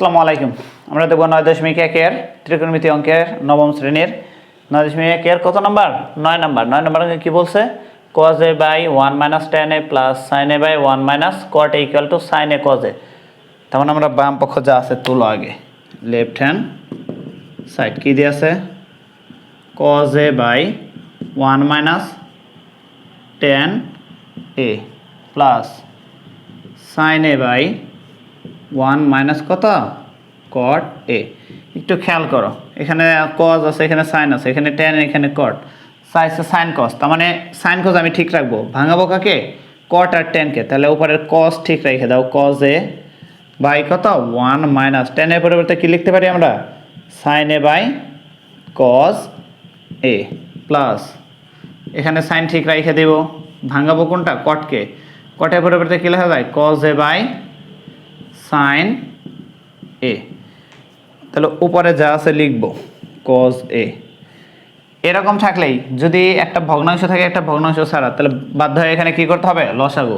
আসসালামু আলাইকুম। আমরা দেখব 9.1 এর ত্রিকোণমিতি অঙ্কের নবম শ্রেণীর 9.1 এর কত নাম্বার? 9 নাম্বার। 9 নাম্বার অঙ্কে কি বলছে? cos a by 1 minus tan a plus sin a by 1 minus cot a equal to sin a cos a। তখন আমরা বাম পক্ষ যা আছে তুলো আগে, লেফট হ্যান্ড সাইড কি দিয়ে আছে? cos a by 1 minus tan a plus sin a by 1 minus কত? cot a। একটু খেয়াল করো, এখানে cos আছে, এখানে sin আছে, এখানে tan, এখানে cot। সাইছে sin cos, তার মানে sin cos আমি ঠিক রাখবো, ভাঙাবো কাকে? cot আর tan কে। তাহলে উপরের cos ঠিক রেখে দাও, cos a বাই কত? 1 মাইনাস tan এর পরিবর্তে কি লিখতে পারি আমরা? sin a by cos a plus এখানে sin ঠিক রেখে দেব, ভাঙাবো কোনটা? cot কে। cot এর পরিবর্তে কি লেখা যায়? cos a by sin a। তাহলে উপরে যা আছে লিখব cos a। এরকম থাকলেই যদি একটা ভগ্নাংশ থাকে, একটা ভগ্নাংশ ছাড়া, তাহলে বাধ্য হয়ে এখানে কি করতে হবে? লসাগু।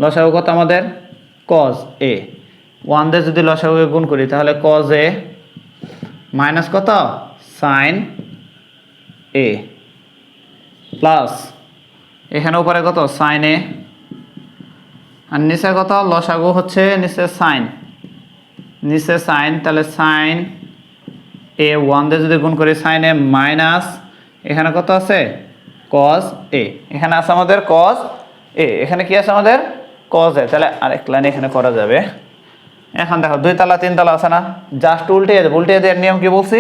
লসাগু কত আমাদের? cos a। 1 দিয়ে যদি লসাগুকে গুণ করি তাহলে cos a মাইনাস কত? sin a প্লাস এখানে উপরে কত? sin a আর নিচে কত? লসাগু হচ্ছে নিচে sin, নিচে sin, তাহলে sin a 1 দিয়ে যদি গুণ করি sin a মাইনাস এখানে কত আছে? cos a। এখানে আছে আমাদের cos a, এখানে কি আছে আমাদের? cos a। তাহলে আরেক লাইন এখানে করা যাবে। এখন দেখো 2 তলা 3 তলা আছে না, জাস্ট উল্টে যাবে। উল্টে দেওয়ার নিয়ম কি বলছি?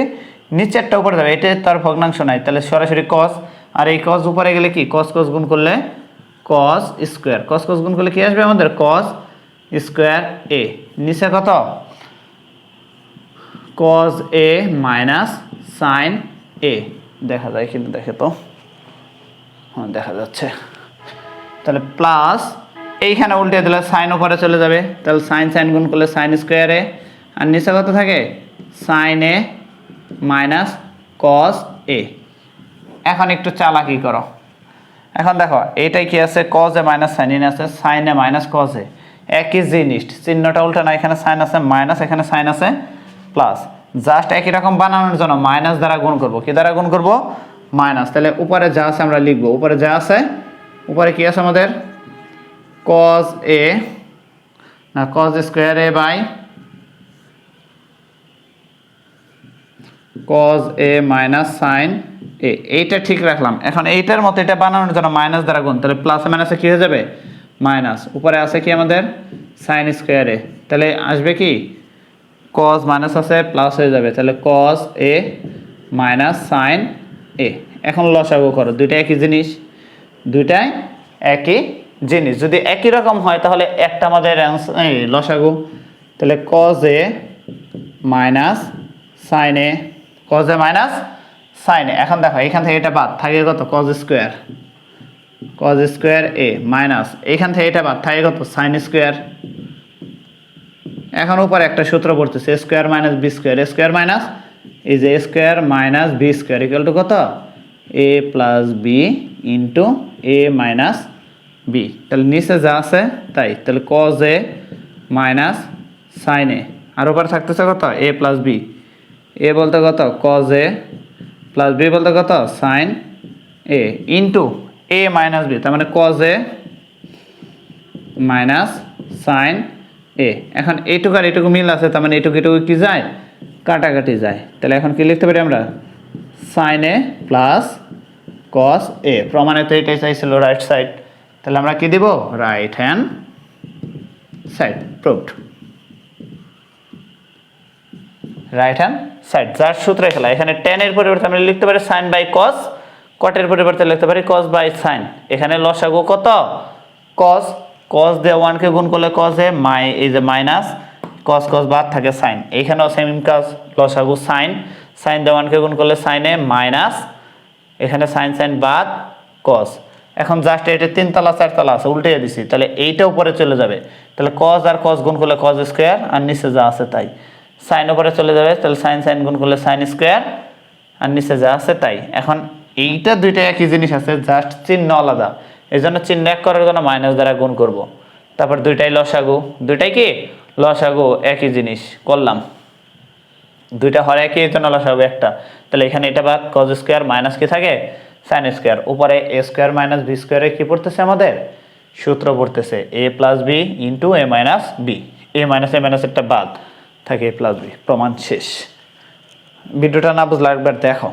নিচেরটা উপরে যাবে, এটা তার ভগ্নাংশ নাই, তাহলে সরাসরি cos। আর এই cos উপরে গেলে কি? cos cos গুণ করলে cos স্কয়ার, cos cos গুণ করলে কি আসবে আমাদের? cos square a। নিচে কত? cos a minus sin a। দেখা যায় কিন্তু, দেখে তো, হ্যাঁ দেখা যাচ্ছে। তাহলে প্লাস এইখানে উল্টে দিলে sin উপরে চলে যাবে, তাহলে sin sin গুণ করলে sin স্কয়ার a। আর নিচে কত থাকে? sin a minus cos a। এখন একটু চালাকি করো। এখন দেখো এইটাই কি আছে? cos a minus sin a আছে, sin a minus cos a, একই জিনিস, চিহ্নটা উল্টা না, এখানে sin আছে মাইনাস, এখানে sin আছে প্লাস। জাস্ট একই রকম বানানোর জন্য মাইনাস দ্বারা গুণ করব। কি দ্বারা গুণ করব? মাইনাস। তাহলে উপরে যা আছে আমরা লিখব, উপরে যা আছে, উপরে কি আছে আমাদের? cos a না cos square a by cos a minus sin a। এইটা ঠিক রাখলাম। এখন এইটার মতো এটা বানানোর জন্য মাইনাস দ্বারা গুণ, তাহলে প্লাস মাইনাসে কি হয়ে যাবে? মাইনাস। উপরে আছে কি আমাদের? sin square a। তাহলে আসবে কি? cos মাইনাস আছে প্লাস হয়ে যাবে, তাহলে cos a minus sin a। এখন লসাগু করো, দুইটা একই জিনিস, দুইটাই একই জিনিস। যদি একই রকম হয় তাহলে একটা আমাদের লসাগু, তাহলে cos a minus sin a, cos a minus sin a। এখন দেখো এখান থেকে এটা বাদ থাকে কত? cos square, cos square a minus এখান থেকে এটা বাদ থাকে কত? sin square. এখন উপরে একটা সূত্র পড়তেছে a square minus b square, a square minus এই যে a square minus b square equal to কত? a plus b into a minus b। তাহলে নিচে যা আছে তাই, তাহলে cos a minus sin a, আর উপরে থাকতেছে কত? a plus b। a বলতে কত? cos a প্লাস b বলতে কত? sin a into a minus b, তার মানে cos a minus sin a। এখন এইটুকু আর এইটুকু মিল আছে, তার মানে এইটুকু এইটুকু কি যায়? কাটাকাটি যায়। তাহলে এখন কি লিখতে পারি আমরা? sin a plus cos a। প্রমাণে তো এটাই চাইছিল, রাইট সাইড, তাহলে আমরা কি দিব? Right hand side. Proved. Right hand side যার সূত্রে খেলা। এখানে tan এর পরিবর্তে আমরা লিখতে পারি sin বাই cos, cot এর পরিবর্তে লিখতে পারি cos বাই sin। এখানে লসাগু কত? cos, cos দিয়ে 1 কে গুণ করলে cos a, এই যে মাইনাস cos cos বাদ থাকে sin। এখানেও সেম কাজ, লসাগু sin, sin দিয়ে 1 কে গুণ করলে sin a মাইনাস এখানে sin sin বাদ cos। এখন জাস্ট এটা 3 তলা 4 তলা আছে, উল্টে দিছি, তাহলে এইটা উপরে চলে যাবে। তাহলে cos আর cos গুণ করলে cos স্কয়ার, আর নিচে যা আছে তাই। sin উপরে চলে যাবে, তাহলে sin sin গুণ করলে sin স্কয়ার, আর নিচে যা আছে তাই। এখন এইটা দুইটা একই জিনিস আছে, জাস্ট চিহ্ন আলাদা, এজন্য চিহ্ন এক করার জন্য মাইনাস দ্বারা গুণ করব। তারপর দুইটাই লসাগু, দুইটাই কি? লসাগু, একই জিনিস করলাম। দুইটা হরে একই, এই জন্য লসাগু একটা। তাহলে এখানে এটা বাদ, কজ স্কোয়ার মাইনাস কি থাকে, সাইন স্কোয়ার। উপরে এ স্কোয়ার মাইনাস বি স্কোয়ারে কি পড়তেছে আমাদের, সূত্র পড়তেছে এ প্লাস বি ইন্টু এ মাইনাস বি। এ মাইনাস একটা বাদ থাকে এ প্লাস বি। প্রমাণ শেষ। ভিডিওটা না বুঝলে একবার দেখো।